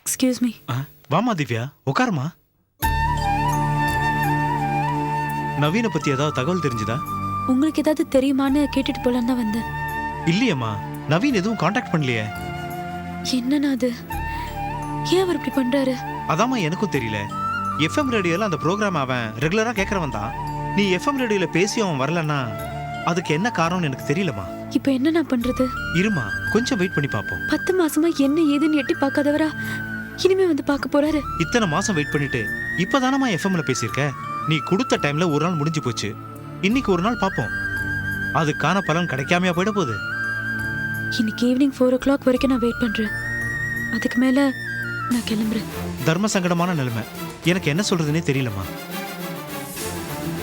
Excuse me. வாமா திவ்யா, உட்காருமா. நவீனை பத்தி ஏதாவது தகவல் தெரிஞ்சுதா? உங்களுக்கு ஏதாவது தெரியுமான்னு கேட்டுட்டு போலான்னு தான் வந்தேன். இல்லையம்மா, நவீன் எதுவும் காண்டாக்ட் பண்ணலையே. என்னன்னா அது? ஏன் அவர் இப்படி பண்றாரு? அதாம்மா எனக்கும் தெரியல. எஃப்எம் ரேடியோல அந்த ப்ரோக்ராம் அவன் ரெகுலரா கேட்கறவன் தான். நீ எஃப்எம் ரேடியோல பேசி அவன் வரலன்னா அதுக்கு என்ன காரணம்னு எனக்கு தெரியலமா. இப்போ என்ன நான் பண்றது? இருமா, கொஞ்சம் வெயிட் பண்ணி பார்ப்போம். 10 மாசமா என்ன ஏதுன்னு எட்டி பார்க்காதவரா இனிமே வந்து பார்க்க போறாரு. இத்தனை மாசம் வெயிட் பண்ணிட்டு இப்பதானமா எஃப்எம்ல பேசியிருக்க. நீ கொடுத்த டைம்ல ஒரு நாள் முடிஞ்சு போச்சு. இன்னைக்கு ஒரு நாள் பார்ப்போம். அதுக்கான பலன் கிடைக்காமையா போயிட போகுது. இன்னைக்கு ஈவினிங் 4 o'clock வரைக்கும் நான் வெயிட் பண்றேன். அதுக்கு மேல நான் கிளம்புறேன். தர்ம சங்கடமான நிலைமை. எனக்கு என்ன சொல்றதுன்னே தெரியலம்மா.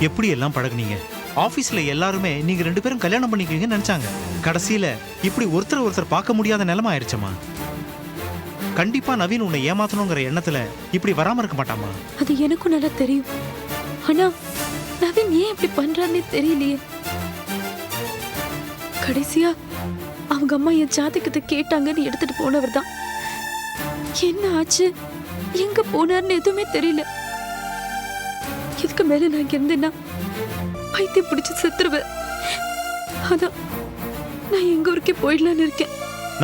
எப்படி எல்லாம் பழகுனீங்க? ஆபீஸ்ல எல்லாருமே நீங்க 2 பேரும் கல்யாணம் பண்ணிக்கிறீங்கன்னு நினைச்சாங்க. கடைசியில இப்படி ஒருத்தர் பார்க்க முடியாத நிலைமை ஆயிடுச்சம்மா. கண்டிப்பா நவீன் உன்னை ஏமாத்தணுங்கிற எண்ணத்துல இப்படி வராம இருக்க மாட்டாமா. அது எனக்கும் நல்லா தெரியும். ஆனா நவீன் ஏன் இப்படி பண்றாருன்னே தெரியலையே. கடைசியா அவங்க அம்மா என் ஜாதகத்தை கேட்டாங்கன்னு எடுத்துட்டு போனவர் தான். என்ன ஆச்சு, எங்க போனார்னு எதுவுமே தெரியல. இதுக்கு மேல நான் இங்க இருந்தேன்னா பைத்தியம் பிடிச்சு செத்துருவேன். அதான் நான் எங்க ஊருக்கே போயிடலான்னு இருக்கேன்.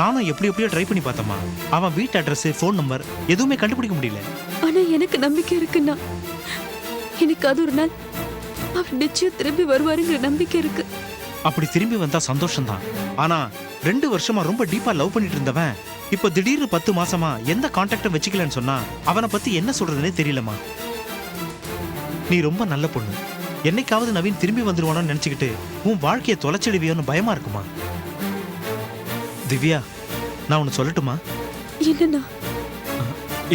நானும் எப்படியோ ட்ரை பண்ணி பார்த்தம்மா. அவன் வீட்டு அட்ரஸ், ஃபோன் நம்பர் எதுவுமே கண்டுபிடிக்க முடியல. ஆனா எனக்கு நம்பிக்கை இருக்குன்னா, எனக்கு அது ஒரு நாள் அவர் நிச்சயம் திரும்பி வருவாருங்கிற நம்பிக்கை இருக்கு. அப்படி திரும்பி வந்தா சந்தோஷம்தான். ஆனா 2 வருஷமா ரொம்ப டீப்பா லவ் பண்ணிட்டு இருந்தவன் இப்ப திடீர்னு 10 மாசமா எந்த கான்டாக்டும் வச்சுக்கலன்னு சொன்னா அவனை பத்தி என்ன சொல்றதுன்னே தெரியலமா. நீ ரொம்ப நல்ல பொண்ணு. என்னைக்காவது நவீன் திரும்பி வந்துருவானு நினைச்சுக்கிட்டு உன் வாழ்க்கையை தொலைச்சிடுவியோன்னு பயமா இருக்குமா. திவ்யா, நான் உன்னை சொல்லட்டுமா? என்னன்னா?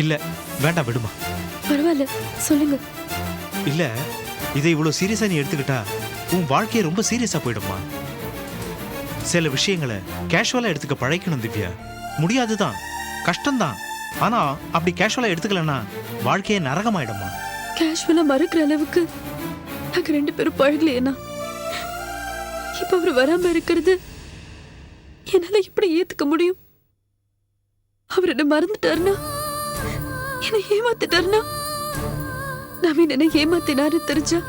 இல்ல வேண்டாம், விடுமா. பரவாயில்ல, சொல்லுங்க. இல்ல, இதை இவ்வளவு சீரியஸா நீ எடுத்துக்கிட்டா உன் வாழ்க்கையை ரொம்ப சீரியஸா போயிடுமா. சில விஷயங்களை கேஷுவலா எடுத்துக்க பழக்கணும் திவ்யா. முடியாதுதான், கஷ்டம்தான். ஆனா அப்படி கேஷுவலா எடுத்துக்கலன்னா வாழ்க்கையே நரகமாயிடுமா. கேஷுவலா மறுக்கிற அளவுக்கு நாங்க 2 பேரும் பழகலையேனா? இப்ப அவர் வராம இருக்கிறது என்னால எப்படி ஏத்துக்க முடியும்? அவர் என்ன மறந்துட்டாருனா, என்ன ஏமாத்திட்டாருனா, நவீன் என்ன ஏமாத்தினாரு தெரிஞ்சா,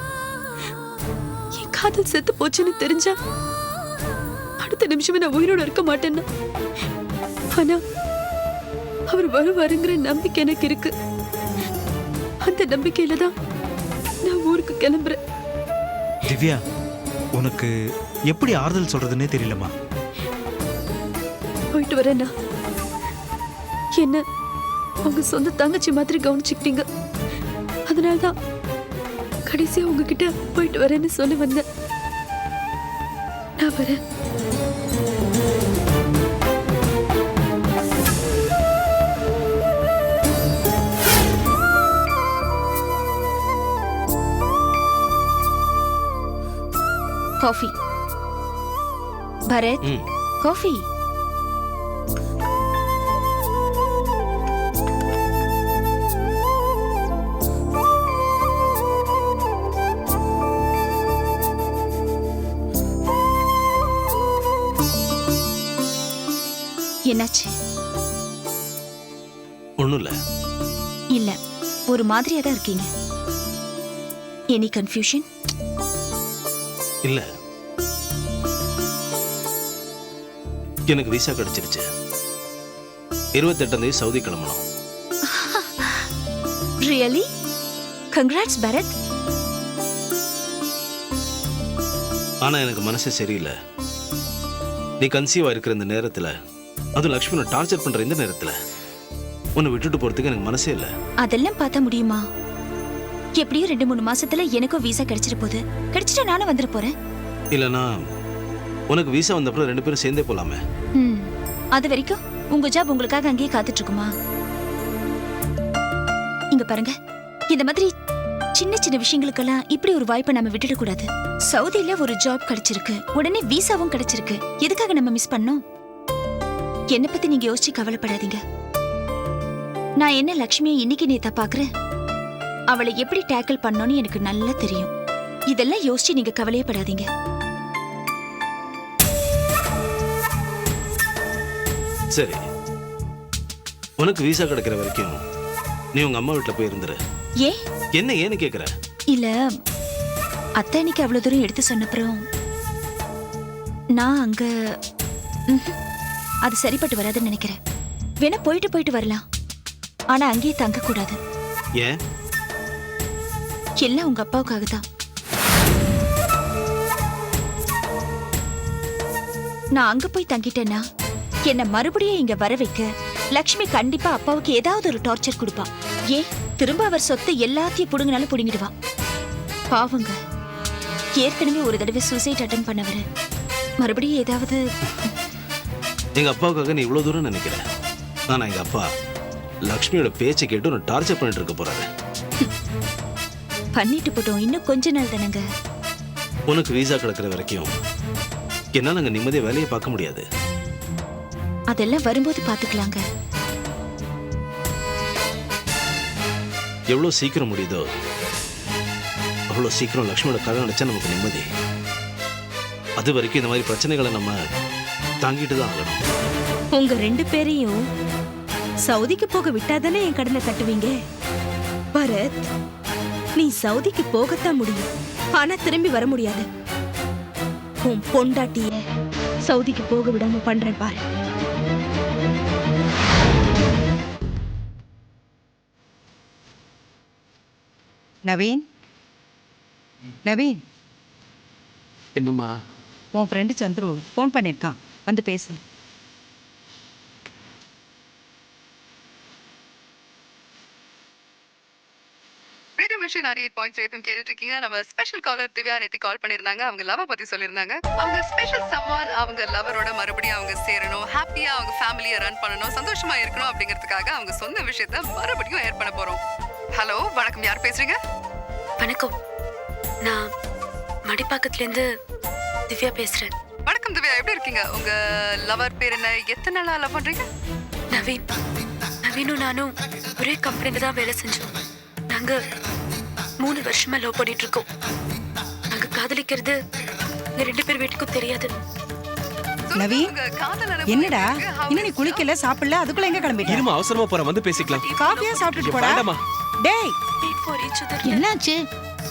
என் காதல் செத்து போச்சுன்னு தெரிஞ்சா, அடுத்த நிமிஷமே நான் உயிரோட இருக்க மாட்டேன்னா. ஆனா அவர் வருவாருங்கிற நம்பிக்கை எனக்கு இருக்கு. அந்த நம்பிக்கையில தான் நான் ஊருக்கு கிளம்புறேன். திவ்யா, உனக்கு எப்படி ஆறுதல் சொல்றதுன்னே தெரியலமா. போயிட்டு வரேன்னா என்ன உங்க சொந்த தங்கச்சி மாதிரி கவனிச்சுக்கிட்டீங்க. அதனால்தான் கடைசியா உங்ககிட்ட போயிட்டு வரேன்னு சொல்ல வந்தேன். நான் வரேன். காஃபி. பரத், காஃபி. என்னாச்சு? ஒண்ணும் இல்ல. இல்ல, ஒரு மாதிரியா தான் இருக்கீங்க. Any confusion? இல்ல, எனக்கு விசா கிடைச்சிருச்சு. 28ஆம் தேதி சவுதி கிளம்பணும். ரியலி? கங்க்ராட்ஸ் பரத். ஆனா எனக்கு மனசே சரியில்லை. நீ கன்சீவா இருக்கிற இந்த நேரத்துல, அதுவும் லக்ஷ்மண டார்ச்சர் பண்ற இந்த நேரத்துல உன்னை விட்டுட்டு போறதுக்கு எனக்கு மனசே இல்லை. அதெல்லாம் பார்த்தா முடியுமா? எப்படியும் 2-3 மாசத்துல எனக்கும் விசா கிடைச்சிட்டு போகுது. கிடைச்சிட்டா நானும் வந்துட போறேன். இல்லனா உனக்கு விசா வந்தப்பறம் 2 பேரும் சேர்ந்தே போலாமே. அது வரைக்கும் உங்க ஜாப் உங்களுக்காக அங்கேயே காத்துட்டு இருக்குமா? இங்க பாருங்க, இந்த மாதிரி சின்ன சின்ன விஷயங்களுக்கெல்லாம் இப்படி ஒரு வாய்ப்பை நம்ம விட்டுட கூடாது. சவுதியில ஒரு ஜாப் கிடைச்சிருக்கு, உடனே விசாவும் கிடைச்சிருக்கு. எதுக்காக நம்ம மிஸ் பண்ணோம்? என்ன பத்தி நீங்க யோசிச்சு கவலைப்படாதீங்க. நான் என்ன லக்ஷ்மியை இன்னைக்கு நேத்தா பாக்குறேன். அவளை எப்படி டேக்கிள் பண்ணணும்னு எனக்கு நல்லா தெரியும். இதெல்லாம் யோசிச்சு நீங்க கவலையப்படாதீங்க. சரி, உனக்கு விசா கிடைக்கிற வரைக்கும் நீ உங்க அம்மா வீட்டில் போய் இருந்துரு. ஏ என்ன ஏன்னு கேட்குற? இல்ல அத்தை இன்னைக்கு அவ்வளவு தூரம் எடுத்து சொன்னப்புறம் நான் அங்க அது சரிப்பட்டு வராதுன்னு நினைக்கிறேன். வேணா போயிட்டு வரலாம், ஆனா அங்கேயே தங்க கூடாது. ஏன்? எல்லாம் உங்க அப்பாவுக்காக தான். நான் அங்க போய் தங்கிட்டேன்னா என்ன மறுபடியும் இங்க வர வைக்க லக்ஷ்மி கண்டிப்பா அப்பாவுக்கு ஏதாவது ஒரு டார்ச்சர் கொடுப்பா. ஏன் திரும்ப அவர் சொத்து எல்லாத்தையும் புடுங்கினாலும் புடுங்கிடுவா. பாவங்க, ஏற்கனவே ஒரு தடவை சூசைட் அட்டன் பண்ணவரு மறுபடியும் ஏதாவது. எங்க அப்பாவுக்காக நீ இவ்வளவு தூரம் நினைக்கிற, ஆனா எங்க அப்பா லக்ஷ்மியோட பேச்சை கேட்டு உன்னை டார்ச்சர் பண்ணிட்டு இருக்க போறாரு. பண்ணிட்டு போட்டோம், இன்னும் கொஞ்ச நாள் தானங்க. உனக்கு விசா கிடைக்கிற வரைக்கும் என்னால அங்க நிம்மதியா வேலையை பார்க்க முடியாது. அதெல்லாம் வரும்போது பாத்துக்கலாங்க. எவ்வளவு சீக்கிரம் முடியுதோ அவ்வளவு சீக்கிரம் லக்ஷ்மியோட கதை நினைச்சா நமக்கு நிம்மதி. அது வரைக்கும் இந்த மாதிரி பிரச்சனைகளை நம்ம தாங்கிட்டு தான் ஆகணும். உங்க 2 பேரையும் சவுதிக்கு போக விட்டாதானே என் கடனை கட்டுவீங்க? பரத், நீ சவுதிக்கு போகத்தான் முடியும், ஆனா திரும்பி வர முடியாது. உன் பொண்டாட்டிய சவுதிக்கு போக விடாம பண்றேன் பாரு. நவீன், நவீன், என்னம்மா? உன் ஃப்ரெண்டு சந்துரு ஃபோன் பண்ணியிருக்கான், வந்து பேசு. ரேடியோ மிஷன் 98.8 கேட்டுட்டு இருக்கீங்க. நம்ம ஸ்பெஷல் காலர் திவ்யா நேத்து கால் பண்ணிருந்தாங்க. அவங்க லவ் பத்தி சொல்லியிருந்தாங்க. அவங்க ஸ்பெஷல் சம்மான் அவங்க லவரோட மறுபடியும் அவங்க சேரணும், ஹாப்பியா அவங்க ஃபேமிலியை ரன் பண்ணணும், சந்தோஷமா இருக்கணும் அப்படிங்கிறதுக்காக அவங்க சொன்ன விஷயத்த மறுபடியும் ஏர் பண்ண போறோம். ஹலோ, வணக்கம், யார் பேசுறீங்க? வணக்கம், நான் மடிப்பாக்கத்துலேருந்து திவ்யா பேசுறேன். வணக்கம் திவ்யா, எப்படி இருக்கீங்க? உங்க லவர் பேர் என்ன? எத்தனை நாளா லவ் பண்றீங்க? நவீனும் நானும் ஒரே கம்பெனில தான் வேலை செஞ்சோம். நாங்க 3 வருஷமா லவ் பண்ணிட்டு இருக்கோம். நாங்க காதலிக்கிறது இந்த 2 பேர் வீட்டுக்கும் தெரியாது. நவீன், உங்க காதல் அனுபவம் என்னடா இருக்கு. How இன்னும் நீ is குளிக்கல, சாப்பிடல, அதுக்குள்ள எங்க கிளம்பிட்ட? இருமா, அவசரமா போறேன், வந்து பேசிக்கலாம். காஃபியா சாப்பிட்டுட்டு போடா. வேண்டாமா? டேய், Wait for each other. என்னாச்சு?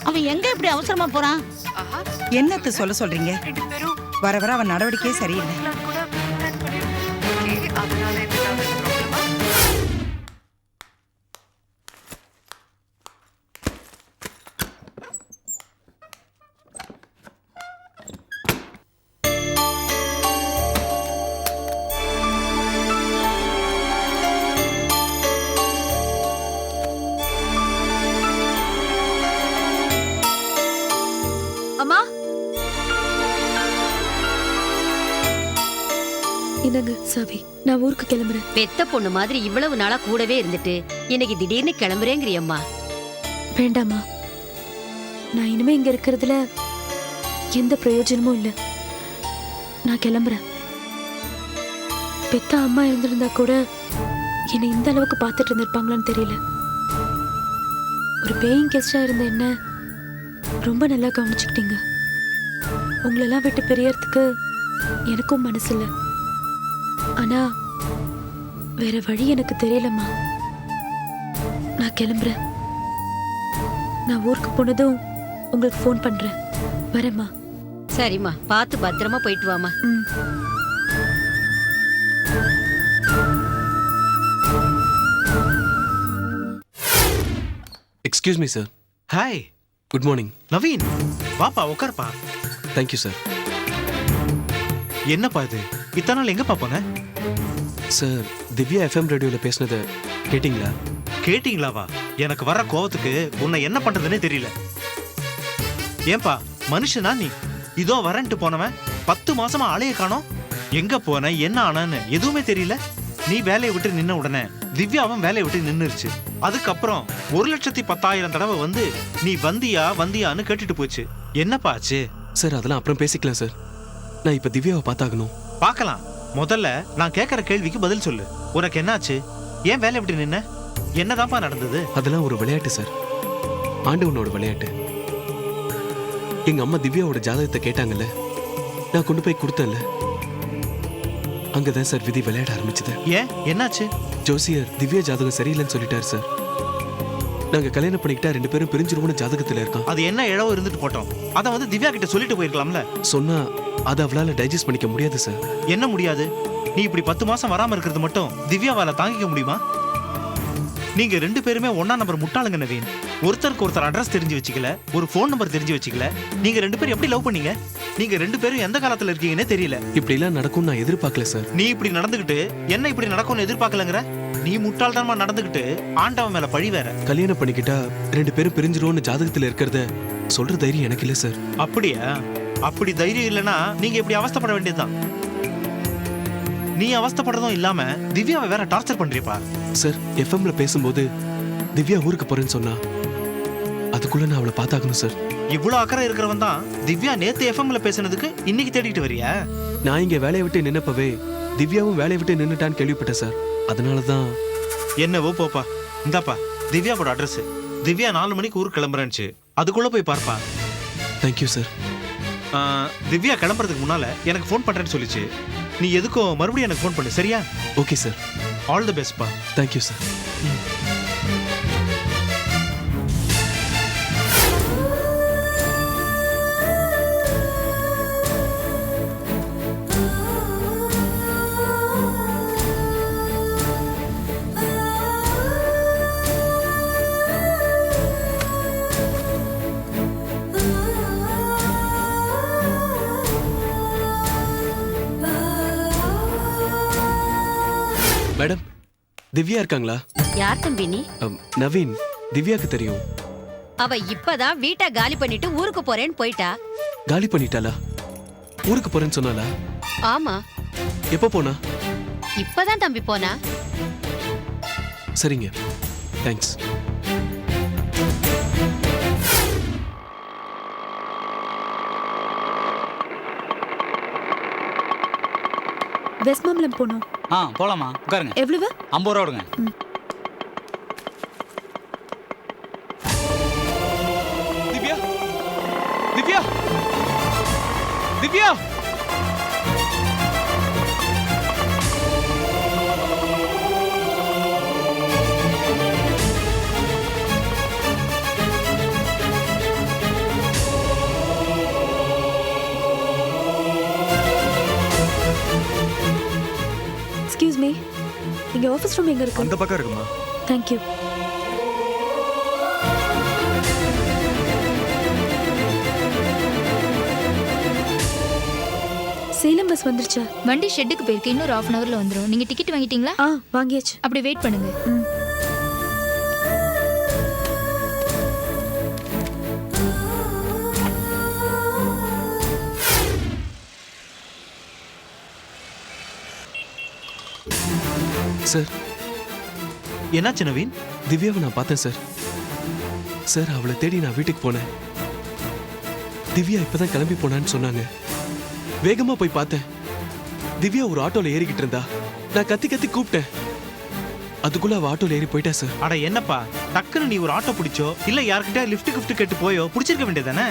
அவன் எங்க இப்படி அவசரமா போறான்? ஆஹா, என்னத்து சொல்றீங்க? 2 பேரும் வர வர அவன் நடவடிக்கையே சரியில்லை. plan கூட plan பண்ணிருக்கோம். okay, அதனால இந்த காதல் ப்ராப்ளமா? அம்மா, இந்தாங்க சாவி, நான் ஊருக்கு கிளம்புறேன். பெத்த பொண்ணு மாதிரி இவ்வளவு நாளா கூடவே இருந்துட்டு இன்னைக்கு திடீர்னு கிளம்புறேங்கிறியம்மா. வேண்டாமா, நான் இனிமே இங்க இருக்கிறதுல எந்த பிரயோஜனமும் இல்லை. நான் கிளம்புறேன். பெத்த அம்மா இருந்திருந்தா கூட என்னை இந்த அளவுக்கு பார்த்துட்டு இருந்திருப்பாங்களான்னு தெரியல. ஒரு பேயிங் கெஸ்டா இருந்த என்ன ரொம்ப நல்லா கவனிச்சுக்கிட்டீங்க. உங்களெல்லாம் விட்டு பிரியறதுக்கு எனக்கும் மனசு இல்லை. ஆனா வேற வழி எனக்கு தெரியலம்மா. நான் கிளம்புறேன். நான் ஊருக்கு போனதும் உங்களுக்கு ஃபோன் பண்றேன். வரேம்மா. சரிம்மா, பார்த்து பத்திரமா போயிட்டு வாமா. ம். Excuse me sir. Hi good morning. Naveen, வாப்பா உட்காருப்பா. Thank you sir. என்னப்பா இது, இத்தனை நாள் எங்க பாப்பாங்க? சார், திவ்யா எஃப்எம் ரேடியோவில் பேசினதை கேட்டிங்களா? கேட்டீங்களாவா? எனக்கு வர கோவத்துக்கு உன்னை என்ன பண்றதுன்னே தெரியல. ஏன்பா மனுஷனா நீ? இதோ வரன்ட்டு போனவன் 10 மாசமா ஆளைய காணோம். எங்க போன, என்ன ஆனான்னு எதுவுமே தெரியல. நீ வேலையை விட்டு நின்ன உடனே திவ்யாவும் வேலையை விட்டு நின்னுருச்சு. அதுக்கப்புறம் 1,10,000 தடவை வந்து நீ வந்தியான்னு கேட்டுட்டு போச்சு. என்னப்பா ஆச்சு? சார், அதெல்லாம் அப்புறம் பேசிக்கலாம் சார். நான் இப்போ திவ்யாவை பார்த்தாகணும். பார்க்கலாம். முதல்ல நான் கேட்கற கேள்விக்கு பதில் சொல்லு. உனக்கு என்னாச்சு? ஏன் வேலையை விட்டு நின்ன? என்னதான்ப்பா நடந்தது? அதெல்லாம் ஒரு விளையாட்டு சார், ஆண்டவனோட விளையாட்டு. எங்க அம்மா திவ்யாவோட ஜாதகத்தை கேட்டாங்கல்ல, நான் கொண்டு போய் கொடுத்தேன்ல, அங்கதான் சார் விதி விளையாட ஆரம்பிச்சது. ஏன் என்னாச்சு? ஜோசியர் திவ்யா ஜாதகம் சரியில்லைன்னு சொல்லிட்டாரு சார். நாங்க கல்யாணம் பண்ணிக்கிட்டா 2 பேரும் பிரிஞ்சிருவோம்னு ஜாதகத்துல இருக்கோம். அது என்ன இழவு இருந்துட்டு போட்டோம், அதை வந்து திவ்யா கிட்ட சொல்லிட்டு போயிருக்கலாம்ல. சொன்னா அதை அவளால டைஜஸ்ட் பண்ணிக்க முடியாது சார். என்ன முடியாது? நீ இப்படி 10 மாசம் வராம இருக்கிறது மட்டும் திவ்யாவால தாங்கிக்க முடியுமா? நீங்க 2 பேருமே ஒண்ணா நம்பர் முட்டாளுங்க நவீன். ஒருத்தருக்கு ஒருத்தர் அட்ரஸ் தெரிஞ்சு வச்சுக்கல, ஒரு ஃபோன் நம்பர் தெரிஞ்சு வச்சுக்கல. நீங்க 2 பேரும் எப்படி லவ் பண்ணீங்க? நீங்க 2 பேரும் எந்த காலத்துல இருக்கீங்கன்னே தெரியல. இப்படி எல்லாம் நடக்கும்னு நான் எதிர்பார்க்கல சார். நீ இப்படி நடந்துகிட்டு என்ன இப்படி நடக்கும்னு எதிர்பார்க்கலங்கற? நீ முட்டாள்தனமா நடந்துகிட்டு ஆண்டவன் மேல பழி வேற. கல்யாணம் பண்ணிக்கிட்டா 2 பேரும் பிரிஞ்சிருவோம்னு ஜாதகத்துல இருக்கிறத சொல்ற தைரியம் எனக்கு இல்ல சார். அப்படியா? அப்படி தைரியம் இல்லனா நீங்க இப்படி அவஸ்தைப்பட வேண்டியதுதான். நீ அவஸ்தைப்படுறதும் இல்லாம திவ்யாவை வேற டார்ச்சர் பண்றியப்பா. சார், எஃப்எம்ல பேசும்போது திவ்யா ஊருக்கு போறேன்னு சொன்னா அதுக்குள்ள நான் அவளை பார்த்தாகணும் சார். இவ்வளவு அக்கறை இருக்கிறவன் தான் திவ்யா நேத்து எஃப்எம்ல பேசுனதுக்கு இன்னைக்கு தேடிட்டு வரியா? நான் இங்க வேலையை விட்டு நின்னப்பவே திவ்யாவும் வேலையை விட்டு நின்னுட்டான்னு கேள்விப்பட்டேன் சார். அதனாலதான். என்னவோ போப்பா. இந்தாப்பா திவ்யாவோட அட்ரஸ். திவ்யா 4 மணிக்கு ஊருக்கு கிளம்புறேன்னுச்சு, அதுக்குள்ள போய் பார்ப்பா. Thank you sir. திவ்யா கிளம்புறதுக்கு முன்னால எனக்கு ஃபோன் பண்றேன்னு சொல்லிச்சு. நீ எதுக்கும் மறுபடியும் எனக்கு ஃபோன் பண்ணு, சரியா? Okay sir. All the best பா. Thank you sir. மேடம், திவ்யா இருக்காங்களா? யார் தம்பி நீ? நவீன். திவ்யாக்கு தெரியும். அவ இப்பதான் வீட்டை காலி பண்ணிட்டு ஊருக்கு போறேன்னு போயிட்டா. காலி பண்ணிட்டாளா? ஊருக்கு போறேன்னு சொன்னாளா? ஆமா, எப்போ போனா? இப்பதான் தம்பி போனா. சரிங்க, தேங்க்ஸ். வெஸ்ட் மாம்பலம் போனோம். போலாமா? உட்காருங்க. எவ்வளவு? 50 ரூபா கொடுங்க. திவ்யா, திவ்யா, திவ்யா. எக்ஸ்கியூஸ் மீ, இங்க ஆபீஸ் ரூம் எங்க இருக்கு? அந்த பக்கம் இருக்குமா? Thank you. சேலம் பஸ் வந்துருச்சா? வண்டி ஷெட்டுக்கு போயிருக்கு, இன்னொரு 1/2 அன் ஹவர்ல வந்துரும். நீங்க டிக்கெட் வாங்கிட்டீங்களா? வாங்கியாச்சு. அப்படி வெயிட் பண்ணுங்க. சார், என்னாச்சு நவீன்? திவ்யாவை நான் பார்த்தேன் சார். சார், அவளை தேடி நான் வீட்டுக்கு போனேன். திவ்யா இப்பதான் கிளம்பி போனான்னு சொன்னாங்க. வேகமா போய் பார்த்தேன். திவ்யா ஒரு ஆட்டோல ஏறிக்கிட்டு இருந்தா. நான் கத்தி கத்தி கூப்பிட்டேன். அதுக்குள்ள அவ ஆட்டோல ஏறி போயிட்டா சார். அட என்னப்பா, டக்குன்னு நீ ஒரு ஆட்டோ பிடிச்சோ இல்ல யார்கிட்ட லிஃப்ட் கிஃப்ட் கேட்டு போயோ பிடிச்சிருக்க வேண்டியதானே?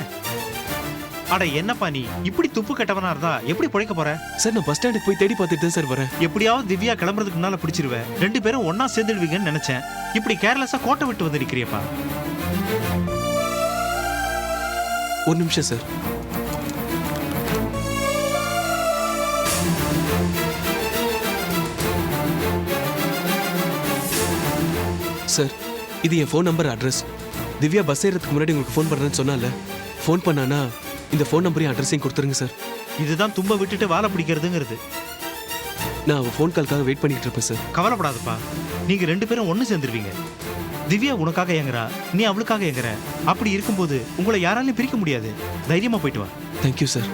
அட என்னப்பா நீ இப்படி துப்பு கட்டவனா இருந்தா எப்படி பிழைக்க போற? சார், நான் பஸ் ஸ்டாண்டுக்கு போய் தேடி பார்த்துட்டு தான் சார் வரேன். எப்படியாவது திவ்யா கிளம்புறதுக்கு முன்னால பிடிச்சிருவேன். 2 பேரும் ஒன்னா சேர்ந்துடுவீங்கன்னு நினைச்சேன். இப்படி கேர்லெஸ்ஸா கோட்டை விட்டு வந்து நிக்கிறியப்பா. ஒரு நிமிஷம் சார். சார், இது என் phone number, address. Divya bus ஏறதுக்கு முன்னாடி உங்களுக்கு ஃபோன் பண்றேன்னு சொன்னால, ஃபோன் பண்ணானா இந்த ஃபோன் நம்பரையும் அட்ரஸையும் கொடுத்துருங்க சார். இதுதான் தும்ப விட்டுட்டு வாழை பிடிக்கிறதுங்கிறது. நான் அவ ஃபோன் கால்க்காக வெயிட் பண்ணிட்டு இருப்பேன் சார். கவலைப்படாதப்பா, நீங்க 2 பேரும் ஒன்னு சேர்ந்துருவீங்க. திவ்யா உனக்காக ஏங்குறா, நீ அவளுக்காக ஏங்குற. அப்படி இருக்கும்போது உங்களை யாராலையும் பிரிக்க முடியாது. தைரியமா போயிட்டு வா. Thank you sir.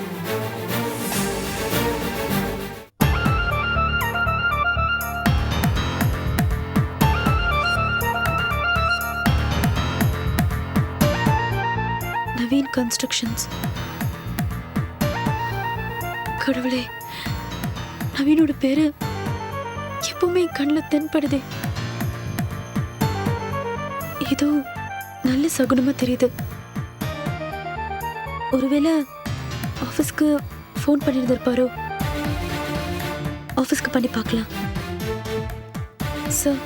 நவீன் கன்ஸ்ட்ரக்ஷன்ஸ். கடவுளே, நவீனோட பேரு எப்பவுமே கண்ணில் தென்படுதே. ஏதோ நல்ல சகுனமா தெரியுது. ஒருவேளை ஆஃபீஸ்க்கு ஃபோன் பண்ணியிருந்திருப்பாரோ? ஆஃபீஸ்க்கு பண்ணி பார்க்கலாம். சார்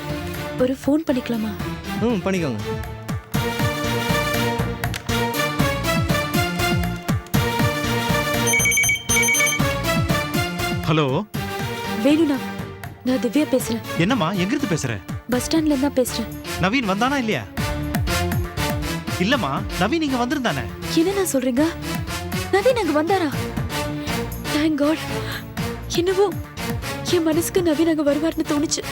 ஒரு ஃபோன் பண்ணிக்கலாமா? பண்ணிக்கோங்க. ஹலோ, வேணுண்ணா, நான் திவ்யா பேசுறேன். என்னம்மா எங்கிருந்து பேசுற? பஸ் ஸ்டாண்ட்ல இருந்தா பேசுறேன். நவீன் வந்தானா இல்லையா? இல்லம்மா, நவீன் இங்க வந்திருந்தானே. என்னண்ணா சொல்றீங்க? நவீன் அங்க வந்தாரா? Thank God. என்னவோ என் மனசுக்கு நவீன் அங்க வருவார்னு தோணுச்சு,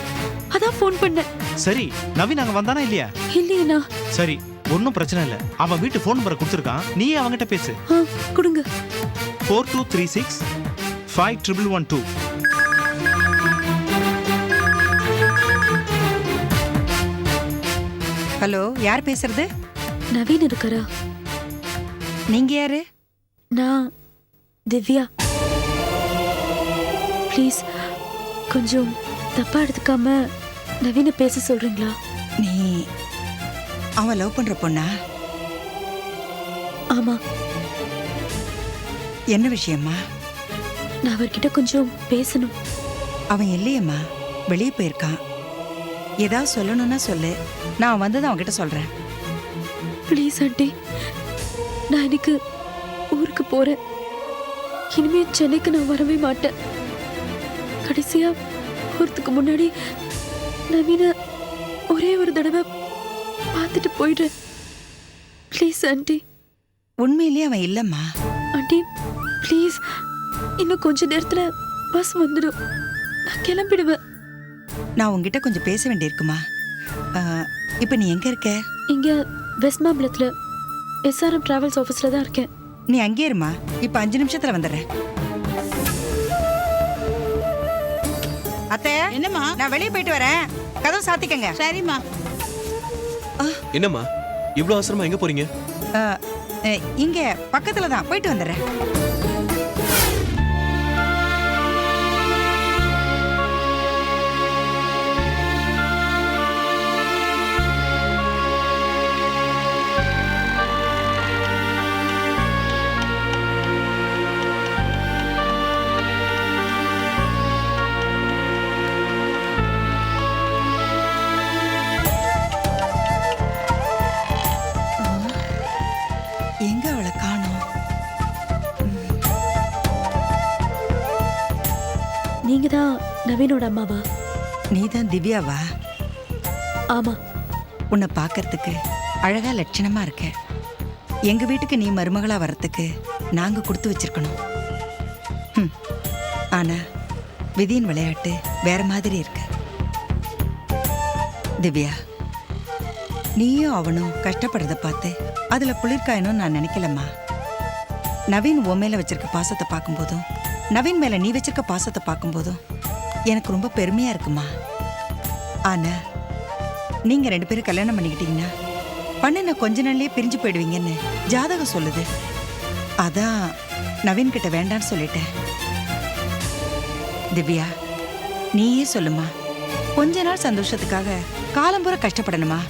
அதான் ஃபோன் பண்ணேன். சரி, நவீன் அங்க வந்தானா இல்லையா? இல்லையண்ணா. சரி, ஒன்றும் பிரச்சனை இல்லை. அவன் வீட்டு ஃபோன் நம்பரை கொடுத்துருக்கான், நீயே அவன்கிட்ட பேசு. கொடுங்க. 4236 5112. ஹலோ, யார் பேசுறது? நவீன் இருக்காரா? நீங்க யாரு? நான் திவ்யா. ப்ளீஸ் கொஞ்சம் தப்பா எடுத்துக்காம நவீனை பேச சொல்றீங்களா? நீ அவன் லவ் பண்ற பொண்ணா? ஆமா. என்ன விஷயமா? நான் அவர்கிட்ட கொஞ்சம் பேசணும். அவன் இல்லையம்மா, வெளியே போயிருக்கான். ஏதாவது சொல்லணும்னா சொல்லு, நான் வந்தது அவன்கிட்ட சொல்றேன். ப்ளீஸ் ஆண்டி, நான் இன்னைக்கு ஊருக்கு போறேன். இனிமே சென்னைக்கு நான் வரவே மாட்டேன். கடைசியா போறதுக்கு முன்னாடி நவீன ஒரே ஒரு தடவை பார்த்துட்டு போயிடுறேன். Please aunty. உண்மையிலேயே அவன் இல்லம்மா. ஆண்டி ப்ளீஸ், இன்னும் கொஞ்ச நேரத்துல பஸ் வந்துடும், நான் கிளம்பிடுவேன். நான் உன்கிட்ட கொஞ்சம் பேச வேண்டியிருக்குமா? இப்போ நீ எங்க இருக்க? இங்க வெஸ்ட் மாம்பலத்துல எஸ்ஆர்எம் டிராவல்ஸ் ஆஃபீஸ்ல தான் இருக்கேன். நீ அங்கே இருமா, இப்போ 5 நிமிஷத்துல வந்துடுறேன். அத்தை, என்னம்மா? நான் வெளியே போயிட்டு வரேன், கதவு சாத்திக்கங்க. சரிம்மா. என்னம்மா இவ்வளவு அவசரமா எங்க போறீங்க? இங்க பக்கத்துல தான், போயிட்டு வந்துடுறேன். எங்க அவளை காணோம்? நீங்க தான் நவீனோட அம்மாவா? நீ தான் திவ்யாவா? ஆமா. உன்னை பார்க்கறதுக்கு அழகா லட்சணமா இருக்க. எங்க வீட்டுக்கு நீ மருமகளா வர்றதுக்கு நாங்க கொடுத்து வச்சிருக்கணும். ஆனா விதியின் விளையாட்டு வேற மாதிரி இருக்கு. திவ்யா, நீயும் அவனும் கஷ்டப்படுறத பார்த்து அதுல குளிர்காயணும்னு நான் நினைக்கலம்மா. நவீன் உன் மேல வச்சிருக்க பாசத்தை பார்க்கும்போதும், நவீன் மேல நீ வச்சிருக்க பாசத்தை பார்க்கும்போதும் எனக்கு ரொம்ப பெருமையா இருக்குமா. ஆனா நீங்க 2 பேரும் கல்யாணம் பண்ணிக்கிட்டீங்கன்னா பண்ண கொஞ்ச நாள்லயே பிரிஞ்சு போயிடுவீங்கன்னு ஜாதகம் சொல்லுது. அதான் நவீன் கிட்ட வேண்டான்னு சொல்லிட்டேன். திவ்யா, நீயே சொல்லுமா, கொஞ்ச நாள் சந்தோஷத்துக்காக காலம்புற கஷ்டப்படணுமா?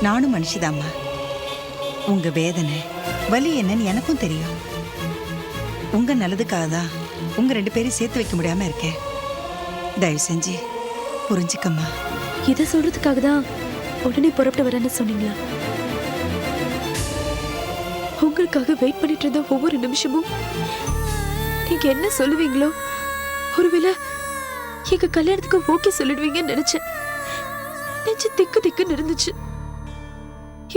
நானும் மனுஷிதாம்மா. உங்க வேதனை வலி என்னன்னு எனக்கும் தெரியும். உங்க நல்லதுக்காக தான் உங்க 2 பேரையும் சேர்த்து வைக்க முடியாம இருக்கேன். தயவு செஞ்சு புரிஞ்சுக்கம்மா. இதை சொல்றதுக்காக தான் உடனே புறப்பட்டு வரேன்னு சொன்னீங்களா? உங்களுக்காக வெயிட் பண்ணிட்டு இருந்த ஒவ்வொரு நிமிஷமும் நீங்க என்ன சொல்லுவீங்களோ, ஒருவேளை எங்க கல்யாணத்துக்கு ஓகே சொல்லிடுவீங்கன்னு நினைச்சேன். நெஞ்சு திக்கு திக்குன்னு இருந்துச்சு.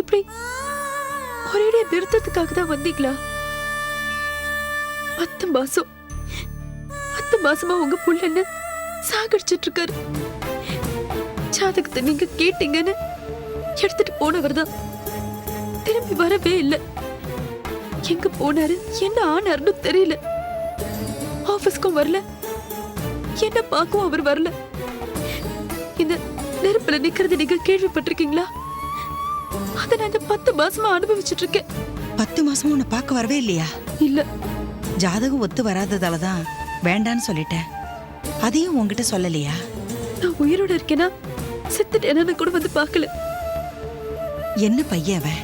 இப்படி ஒரேடியா நிறுத்தத்துக்காக தான் வந்தீங்களா? 10 மாசமா உங்க புள்ளன்னு சாகடிச்சிட்டு இருக்காரு. ஜாதகத்தை நீங்க கேட்டீங்கன்னு எடுத்துட்டு போனவர் தான் திரும்பி வரவே இல்லை. எங்க போனாரு, என்ன ஆனாருன்னு தெரியல. ஆபீஸ்க்கும் வரல, என்ன பார்க்கவும் அவர் வரல. இந்த நெருப்புல நிக்கிறது நீங்க கேள்விப்பட்டிருக்கீங்களா? அதை நான் இந்த 10 மாசமா அனுபவிச்சுட்டு இருக்கேன். 10 மாசமா உன்னை பார்க்க வரவே இல்லையா? இல்ல. ஜாதகம் ஒத்து வராததால தான் வேண்டான்னு சொல்லிட்டேன். அதையும் உன்கிட்ட சொல்லலையா? நான் உயிரோட இருக்கேனா செத்துட்டேன்னு கூட வந்து பார்க்கல. என்ன பையன் அவன்?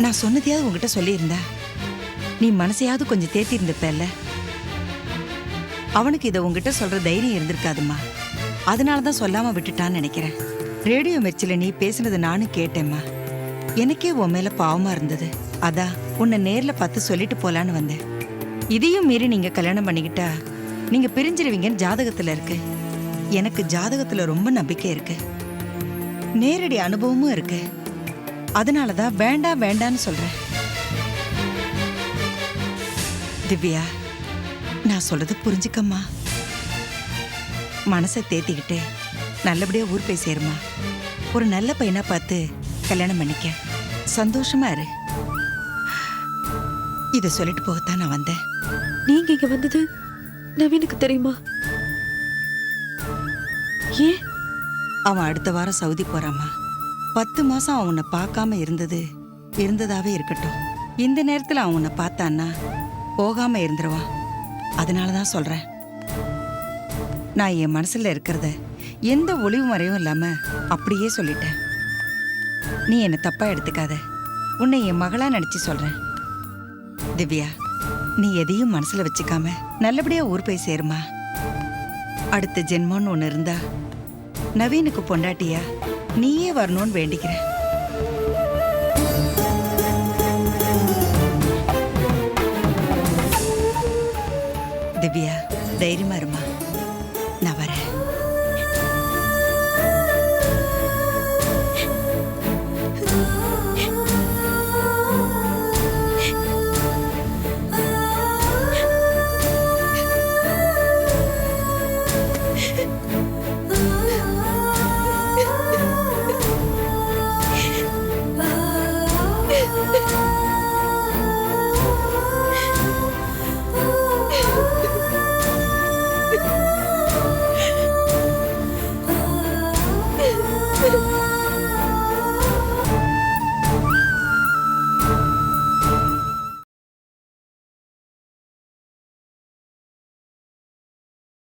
நான் சொன்னதையாவது உன்கிட்ட சொல்லியிருந்தா நீ மனசையாவது கொஞ்சம் தேத்தி இருந்திருப்பல்ல. அவனுக்கு இதை உங்ககிட்ட சொல்ற தைரியம் இருந்திருக்காதும்மா. அதனால தான் சொல்லாம விட்டுட்டான்னு நினைக்கிறேன். ரேடியோ மிர்ச்சில நீ பேசுனது நானும் கேட்டேம்மா. எனக்கே உன் மேல பாவமா இருந்தது. அதான் உன்னை நேர்ல பார்த்து சொல்லிட்டு போலான்னு வந்தேன். இதையும் மீறி நீங்க கல்யாணம் பண்ணிக்கிட்டா நீங்க பிரிஞ்சிருவீங்கன்னு ஜாதகத்துல இருக்கு. எனக்கு ஜாதகத்துல ரொம்ப நம்பிக்கை இருக்கு, நேரடி அனுபவமும் இருக்கு. அதனாலதான் வேண்டாம் வேண்டான்னு சொல்றேன். திவ்யா, நான் சொல்றது புரிஞ்சுக்கம்மா. மனசை தேத்திக்கிட்டு நல்லபடியா ஊர் போய் சேருமா. ஒரு நல்ல பையனா பார்த்து கல்யாணம் பண்ணிக்க, சந்தோஷமா இரு. இத சொல்லிட்டு போகத்தான் நான் வந்தேன். நீங்க இங்க வந்தது நவீனுக்கு தெரியுமா? ஏன்? அவன் அடுத்த வாரம் சவுதி போறாமா. 10 மாசம் அவன் உன்னை பார்க்காம இருந்ததாவே இருக்கட்டும். இந்த நேரத்துல அவன் உன்னை பார்த்தான்னா போகாம இருந்துருவான். அதனாலதான் சொல்றேன். நான் என் மனசுல இருக்கிறத எந்த ஒளிவு மறைவும் இல்லாம அப்படியே சொல்லிட்டேன். நீ என்ன தப்பா எடுத்துக்காத. உன்னை என் மகளா நினைச்சு சொல்றேன். திவ்யா, நீ எதையும் மனசுல வச்சுக்காம நல்லபடியா ஊர் போய் சேருமா. அடுத்த ஜென்மம்னு ஒண்ணு இருந்தா நவீனுக்கு பொண்டாட்டியா நீயே வரணும்னு வேண்டிக்கிறேன். திவ்யா, தைரியமா இருமா. நான் வரேன். Ah